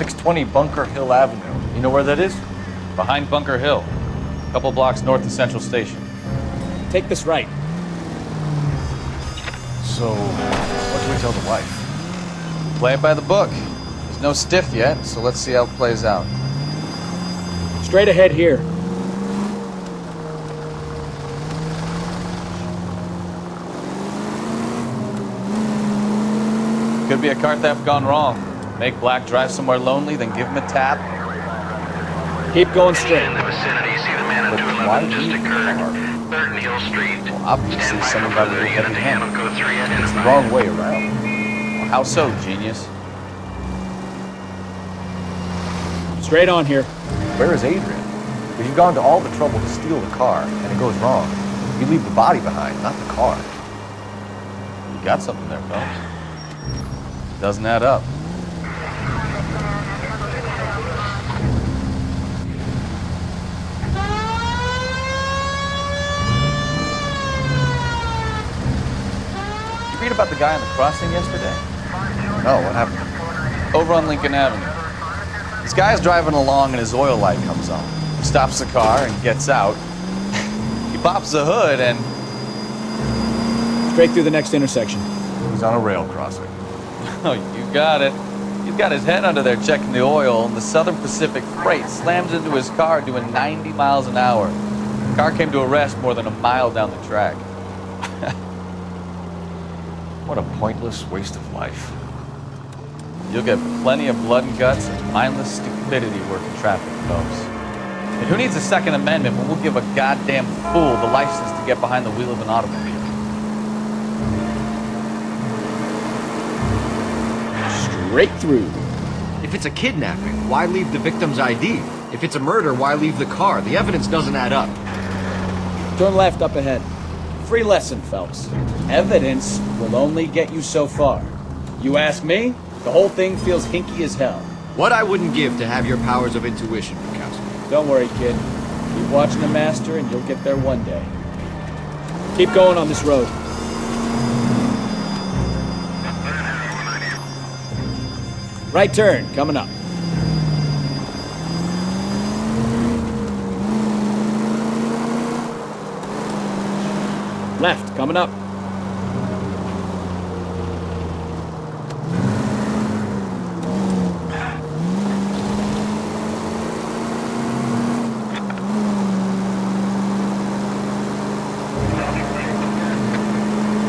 620 Bunker Hill Avenue. You know where that is? Behind Bunker Hill. A couple blocks north of Central Station. Take this right. So, what do we tell the wife? Play it by the book. There's no stiff yet, so let's see how it plays out. Straight ahead here. Could be a car theft gone wrong. Make Black drive somewhere lonely, then give him a tap. Keep going straight. In the vicinity, see the man at But why 211 just leave the occurred. car? Burton Hill Street. Well, obviously Stand by someone for got a the little unit heavy to handle handed. code 3 It's the identified. wrong way around. Well, how so, genius? Straight on here. Where is Adrian? If you've gone to all the trouble to steal the car and it goes wrong, you leave the body behind, not the car. You got something there, Phelps. Doesn't add up. Did you read about the guy on the crossing yesterday? No, what happened? Over on Lincoln Avenue. This guy's driving along and his oil light comes on. He stops the car and gets out. He pops the hood and... Straight through the next intersection. He's on a rail crossing. Oh, you got it. He's got his head under there checking the oil, and the Southern Pacific Freight slams into his car doing 90 miles an hour. The car came to a rest more than a mile down the track. What a pointless waste of life. You'll get plenty of blood and guts and mindless stupidity working traffic, folks. And who needs a Second Amendment when we'll give a goddamn fool the license to get behind the wheel of an automobile? Straight through. If it's a kidnapping, why leave the victim's ID? If it's a murder, why leave the car? The evidence doesn't add up. Turn left up ahead. Free lesson, Phelps. Evidence will only get you so far. You ask me, the whole thing feels hinky as hell. What I wouldn't give to have your powers of intuition, Bukowski. Don't worry, kid. Keep watching the master and you'll get there one day. Keep going on this road. Right turn, coming up. Left, coming up.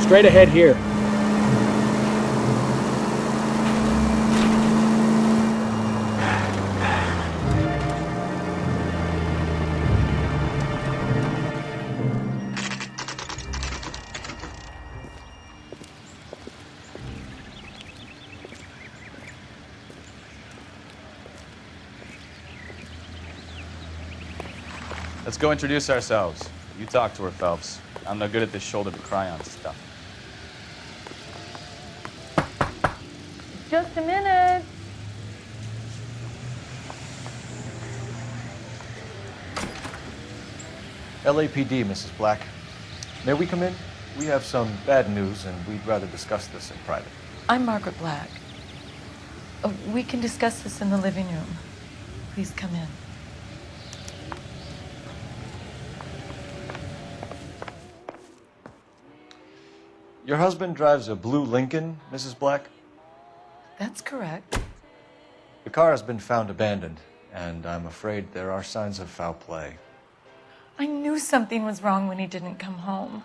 Straight ahead here. Let's go introduce ourselves. You talk to her, Phelps. I'm no good at this shoulder-to-cry-on stuff. Just a minute. LAPD, Mrs. Black. May we come in? We have some bad news and we'd rather discuss this in private. I'm Margaret Black. We can discuss this in the living room. Please come in. Your husband drives a blue Lincoln, Mrs. Black? That's correct. The car has been found abandoned, and I'm afraid there are signs of foul play. I knew something was wrong when he didn't come home.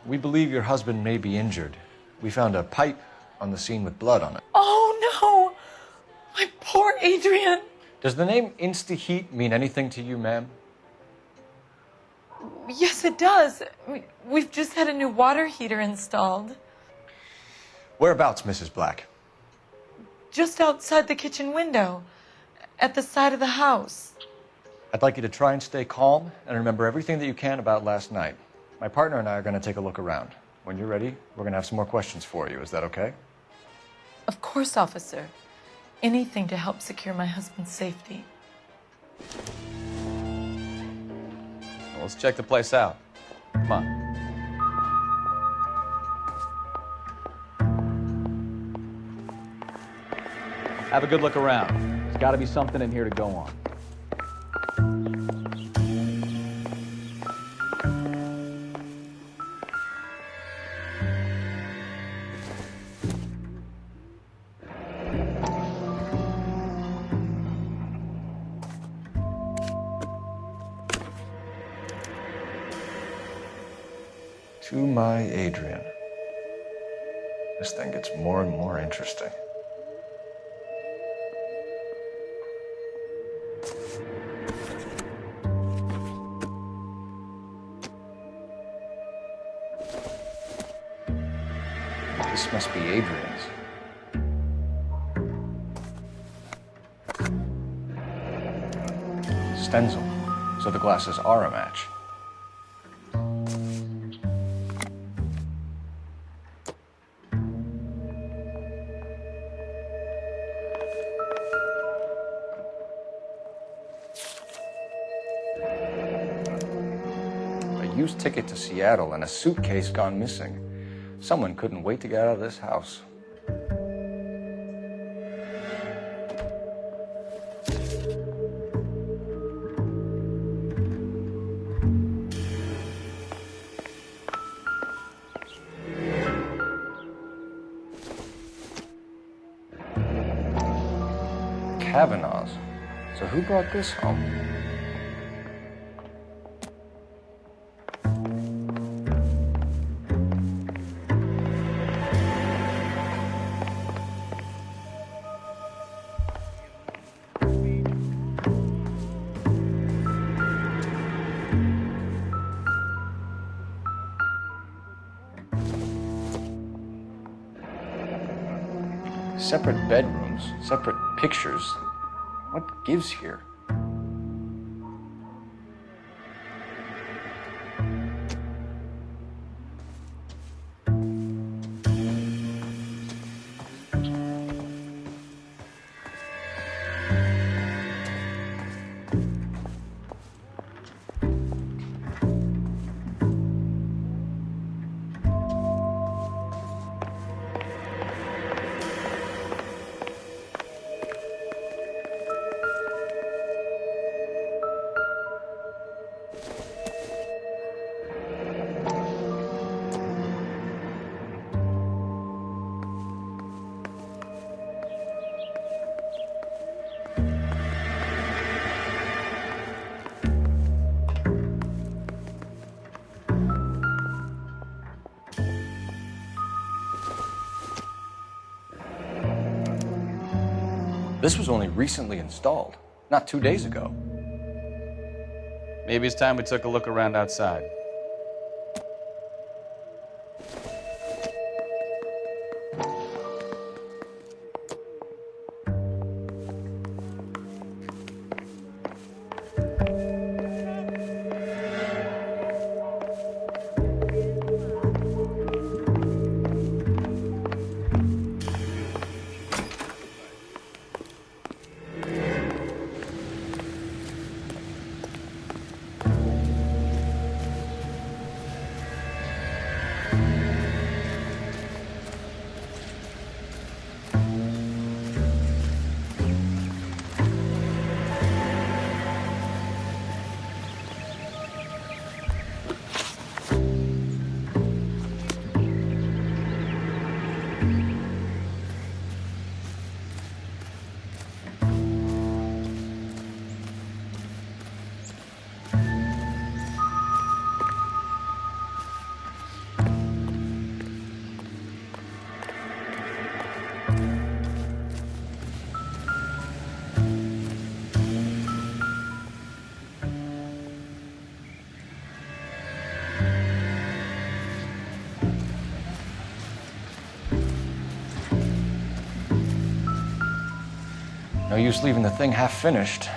We believe your husband may be injured. We found a pipe on the scene with blood on it. Oh, no! My poor Adrian! Does the name Insta-Heat mean anything to you, ma'am? Yes, it does. We've just had a new water heater installed. Whereabouts, Mrs. Black? Just outside the kitchen window, at the side of the house. I'd like you to try and stay calm and remember everything that you can about last night. My partner and I are going to take a look around. When you're ready, we're going to have some more questions for you. Is that okay? Of course, officer. Anything to help secure my husband's safety. Well, let's check the place out. Come on. Have a good look around. There's got to be something in here to go on. To my Adrian. This thing gets more and more interesting. This must be Adrian's. Stencil. So the glasses are a match. A used ticket to Seattle and a suitcase gone missing. Someone couldn't wait to get out of this house. Kavanaugh's. So who brought this home? Separate bedrooms, separate pictures. What gives here? This was only recently installed, not 2 days ago. Maybe it's time we took a look around outside. No use leaving the thing half finished.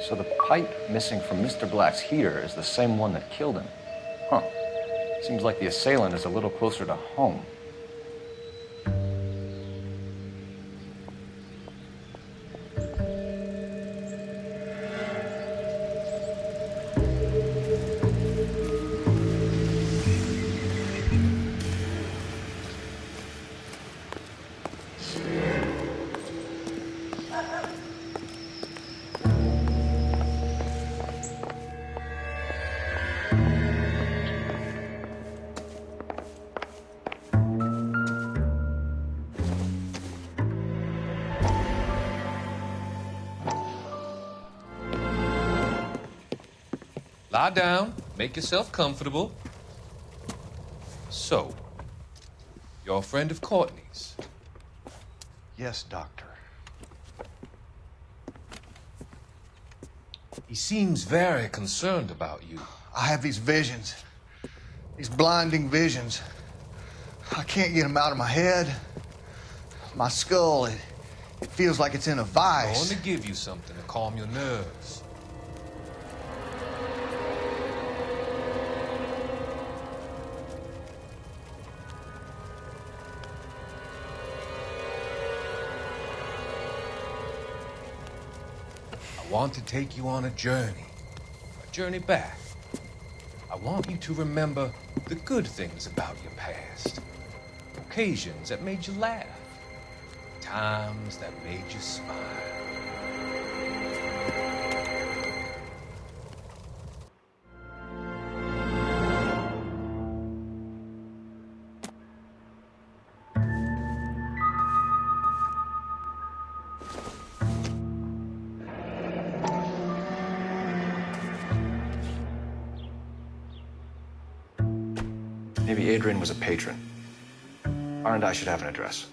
So the pipe missing from Mr. Black's heater is the same one that killed him. Huh. Seems like the assailant is a little closer to home. Lie down, make yourself comfortable. So, you're a friend of Courtney's? Yes, Doctor. He seems very concerned about you. I have these visions. These blinding visions. I can't get them out of my head. My skull, it feels like it's in a I vice. want to give you something to calm your nerves. I want to take you on a journey back. I want you to remember the good things about your past, occasions that made you laugh, times that made you smile. Maybe Adrian was a patron. R and I should have an address.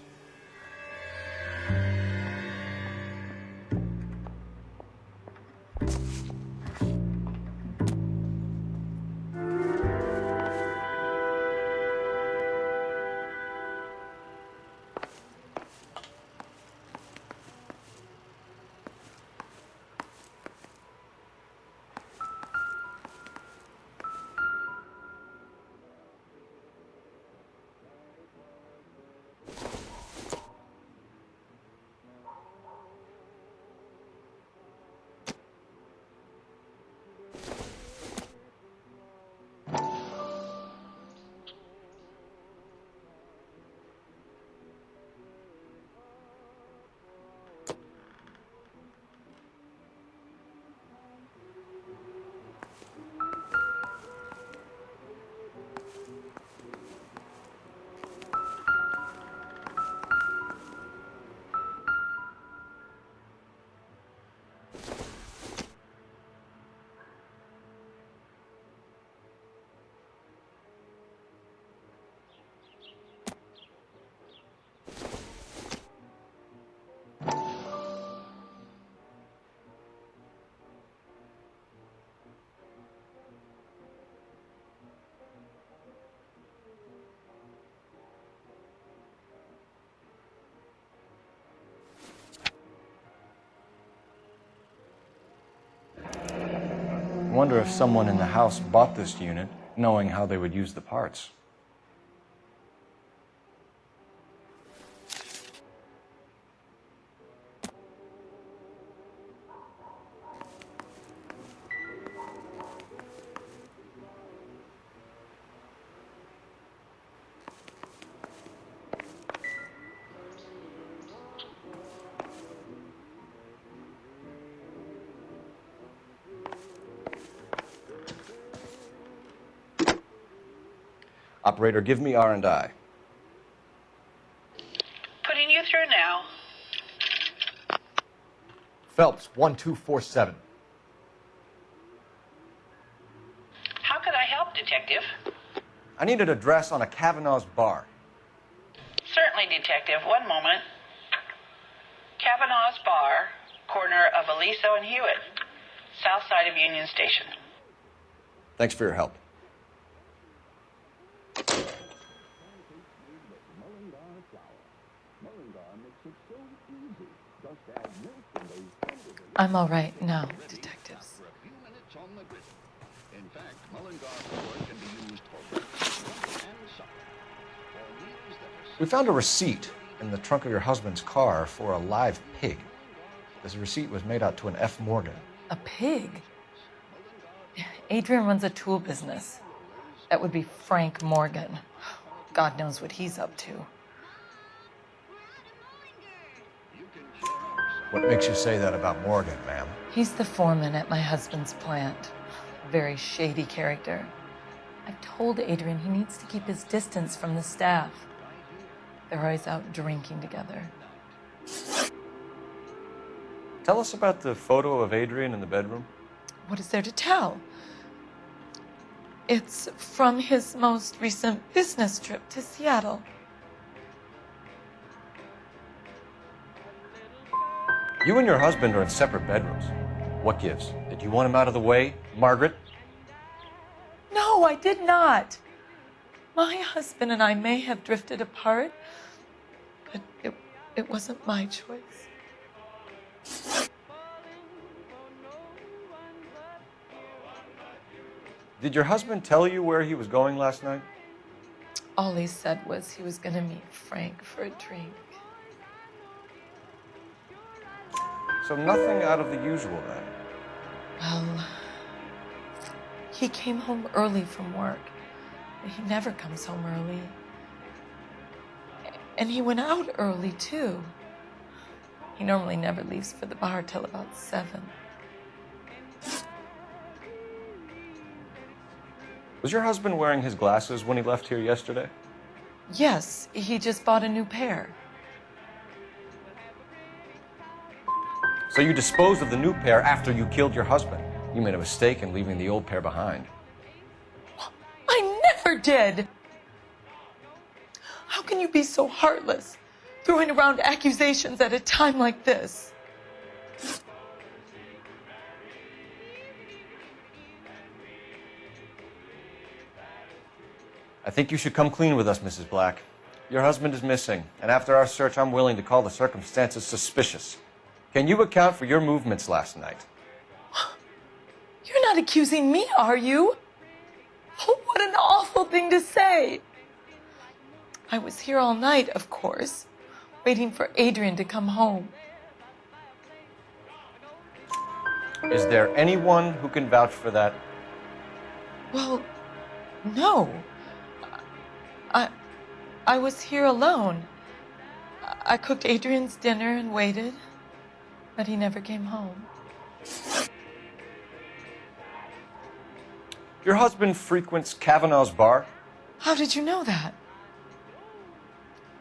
I wonder if someone in the house bought this unit knowing how they would use the parts. Operator, give me R&I. Putting you through now. Phelps, 1247. How could I help, Detective? I need an address on a Kavanaugh's bar. Certainly, Detective. One moment. Kavanaugh's Bar, corner of Aliso and Hewitt, south side of Union Station. Thanks for your help. I'm all right now, detectives. We found a receipt in the trunk of your husband's car for a live pig. This receipt was made out to an F. Morgan. A pig? Adrian runs a tool business. That would be Frank Morgan. God knows what he's up to. What makes you say that about Morgan, ma'am? He's the foreman at my husband's plant. A very shady character. I've told Adrian he needs to keep his distance from the staff. They're always out drinking together. Tell us about the photo of Adrian in the bedroom. What is there to tell? It's from his most recent business trip to Seattle. You and your husband are in separate bedrooms. What gives? Did you want him out of the way, Margaret? No, I did not. My husband and I may have drifted apart, but it wasn't my choice. Did your husband tell you where he was going last night? All he said was he was going to meet Frank for a drink. So nothing out of the usual then. Well, he came home early from work. He never comes home early. And he went out early, too. He normally never leaves for the bar till about 7. Was your husband wearing his glasses when he left here yesterday? Yes, he just bought a new pair. So you disposed of the new pair after you killed your husband. You made a mistake in leaving the old pair behind. I never did! How can you be so heartless, throwing around accusations at a time like this? I think you should come clean with us, Mrs. Black. Your husband is missing, and after our search, I'm willing to call the circumstances suspicious. Can you account for your movements last night? You're not accusing me, are you? Oh, what an awful thing to say. I was here all night, of course, waiting for Adrian to come home. Is there anyone who can vouch for that? Well, no. I was here alone. I cooked Adrian's dinner and waited, but he never came home. Your husband frequents Kavanaugh's bar? How did you know that?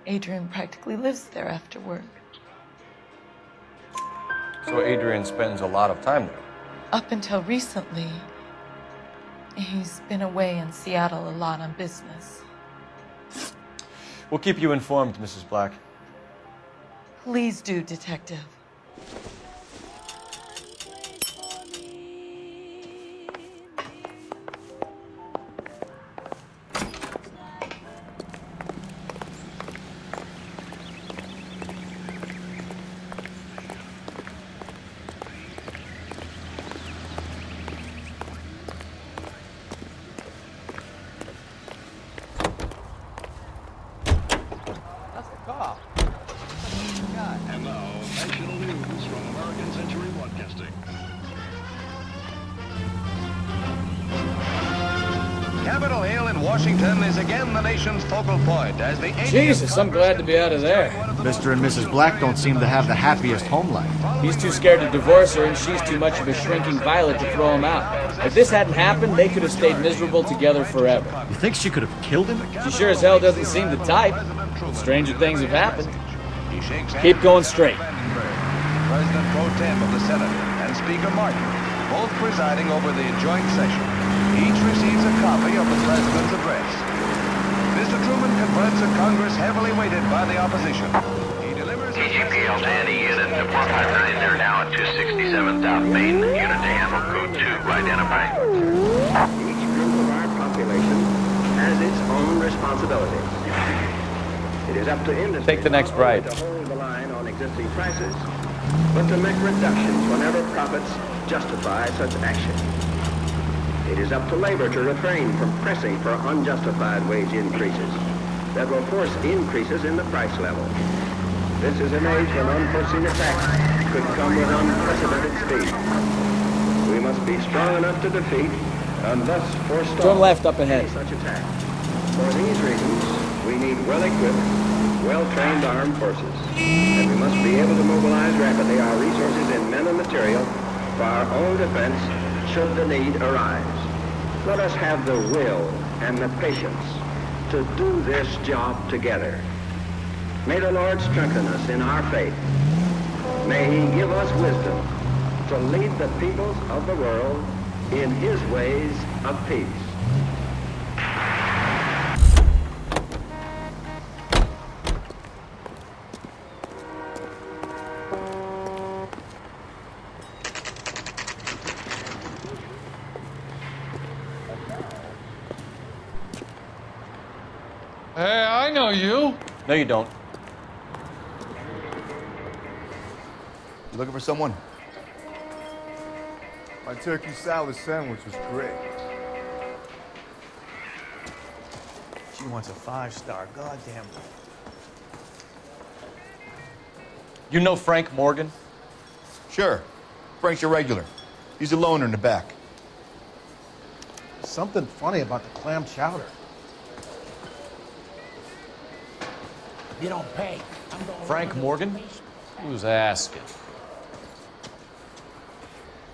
Adrian practically lives there after work. So Adrian spends a lot of time there. Up until recently, he's been away in Seattle a lot on business. We'll keep you informed, Mrs. Black. Please do, Detective. That's the call. And now, national news from American Century Broadcasting. Capitol Hill in Washington is again the nation's focal point as the 80th Jesus, I'm glad to be out of there. Mr. and Mrs. Black don't seem to have the happiest home life. He's too scared to divorce her, and she's too much of a shrinking violet to throw him out. If this hadn't happened, they could have stayed miserable together forever. You think she could have killed him? She sure as hell doesn't seem the type. Stranger things have happened. He shakes hands Keep going with straight. President Pro Tem of the Senate and Speaker Martin, both presiding over the joint session. Each receives a copy of the President's address. Mr. Truman confronts a Congress heavily weighted by the opposition. He delivers his TGPL to any unit to 459. They're now at 267 South Main. Unit to handle code 2 identified. Each group of our population has its own responsibilities. It is up to industry Take the next right. to hold the line on existing prices, but to make reductions whenever profits justify such action. It is up to labor to refrain from pressing for unjustified wage increases that will force increases in the price level. This is an age when unforeseen attacks could come with unprecedented speed. We must be strong enough to defeat and thus forestall Turn left up ahead. such attack. For these reasons, we need well-equipped, well-trained armed forces, and we must be able to mobilize rapidly our resources in men and material for our own defense should the need arise. Let us have the will and the patience to do this job together. May the Lord strengthen us in our faith. May He give us wisdom to lead the peoples of the world in His ways of peace. Hey, I know you. No, you don't. You looking for someone? My turkey salad sandwich was great. She wants a 5-star, goddamn. You know Frank Morgan? Sure. Frank's your regular. He's a loner in the back. Something funny about the clam chowder. You don't pay. I'm going Frank Morgan? Who's asking?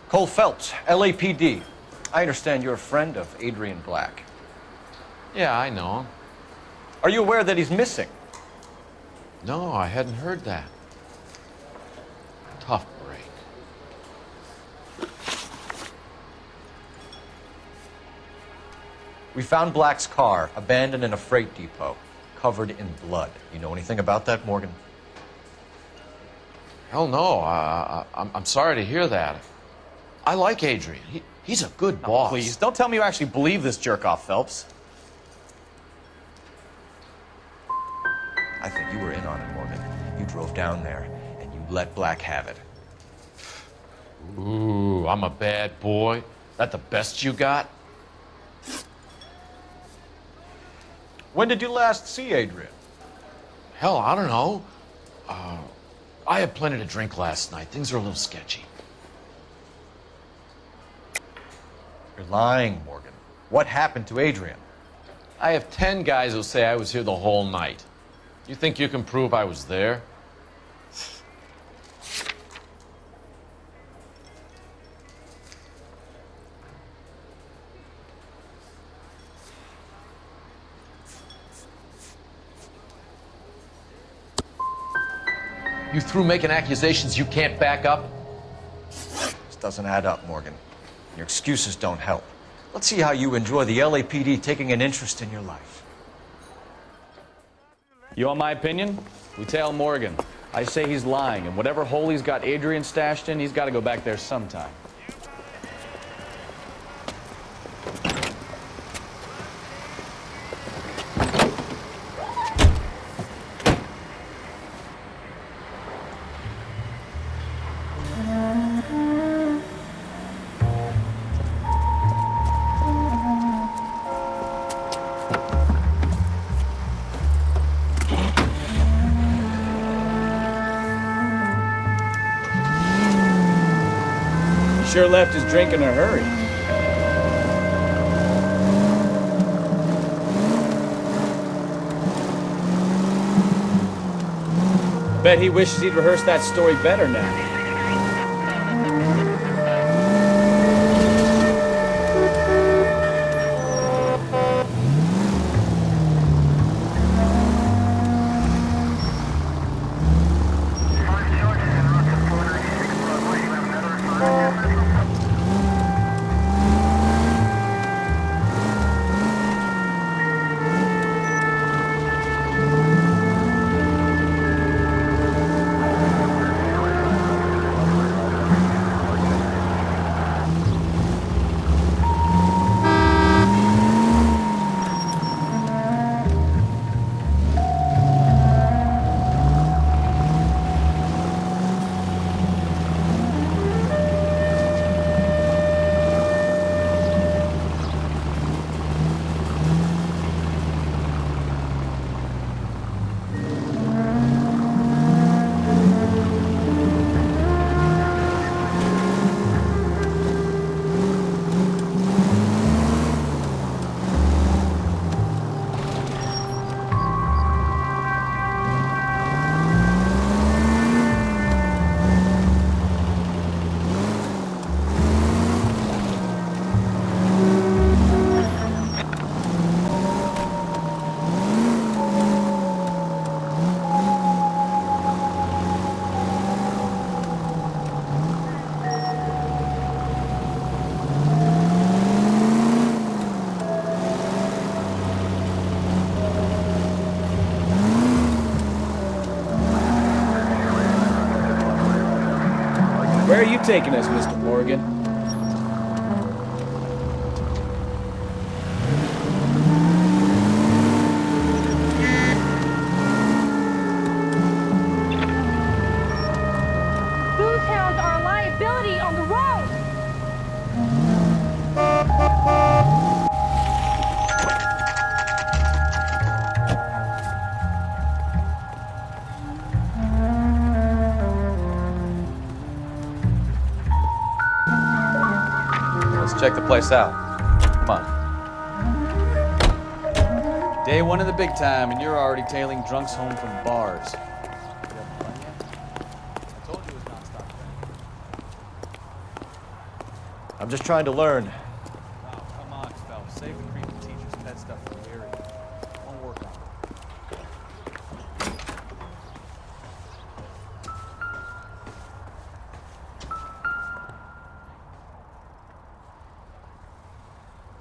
Cole Phelps, LAPD. I understand you're a friend of Adrian Black. Yeah, I know him. Are you aware that he's missing? No, I hadn't heard that. Tough break. We found Black's car abandoned in a freight depot, covered in blood. You know anything about that, Morgan? Hell no. I'm sorry to hear that. I like Adrian. He's a good boss. Please, don't tell me you actually believe this jerk-off, Phelps. I think you were in on it, Morgan. You drove down there, and you let Black have it. Ooh, I'm a bad boy. That the best you got? When did you last see Adrian? Hell, I don't know. I had plenty to drink last night. Things are a little sketchy. You're lying, Morgan. What happened to Adrian? I have 10 guys who say I was here the whole night. You think you can prove I was there? You through making accusations you can't back up? This doesn't add up, Morgan. Your excuses don't help. Let's see how you enjoy the LAPD taking an interest in your life. You want my opinion? We tail Morgan. I say he's lying, and whatever hole he's got Adrian stashed in, he's got to go back there sometime. Sure left his drink in a hurry. Bet he wishes he'd rehearsed that story better now. Where are you taking us, Mr. Morgan? Booze hounds are a liability on the road! Let's check the place out. Come on. Day one of the big time, and you're already tailing drunks home from bars. I'm just trying to learn. Oh, come on, fellas. Save the creepy teacher's pet stuff for the area. Don't work on it.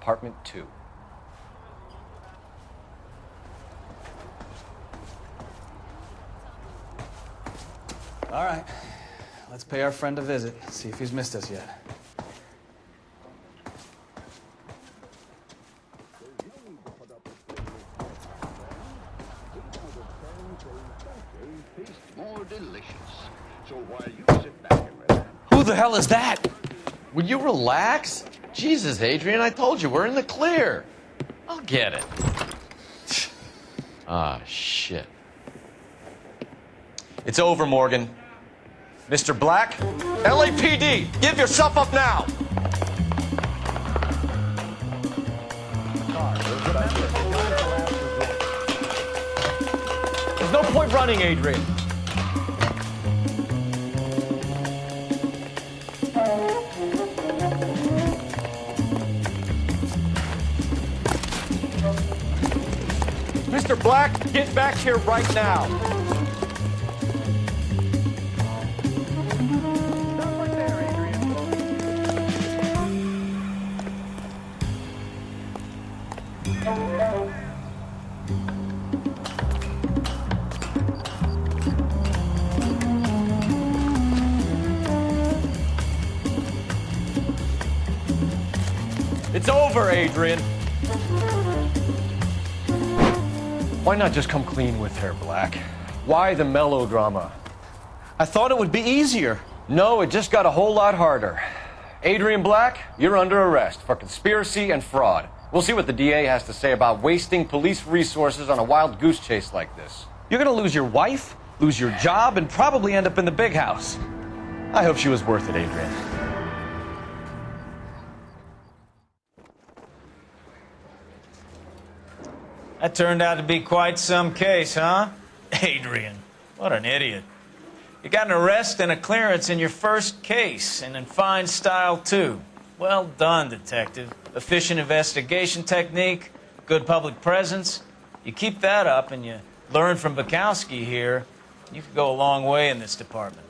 Apartment 2. All right. Let's pay our friend a visit. See if he's missed us yet. More delicious. So while you sit back and relax. Who the hell is that? Will you relax? Jesus, Adrian, I told you, we're in the clear. I'll get it. Ah, shit. It's over, Morgan. Mr. Black, LAPD, give yourself up now! There's no point running, Adrian. Mr. Black, get back here right now. It's over, Adrian. Why not just come clean with her, Black? Why the melodrama? I thought it would be easier. No, it just got a whole lot harder. Adrian Black, you're under arrest for conspiracy and fraud. We'll see what the DA has to say about wasting police resources on a wild goose chase like this. You're gonna lose your wife, lose your job, and probably end up in the big house. I hope she was worth it, Adrian. That turned out to be quite some case, huh? Adrian, what an idiot. You got an arrest and a clearance in your first case, and in fine style, too. Well done, detective. Efficient investigation technique, good public presence. You keep that up and you learn from Bukowski here, you could go a long way in this department.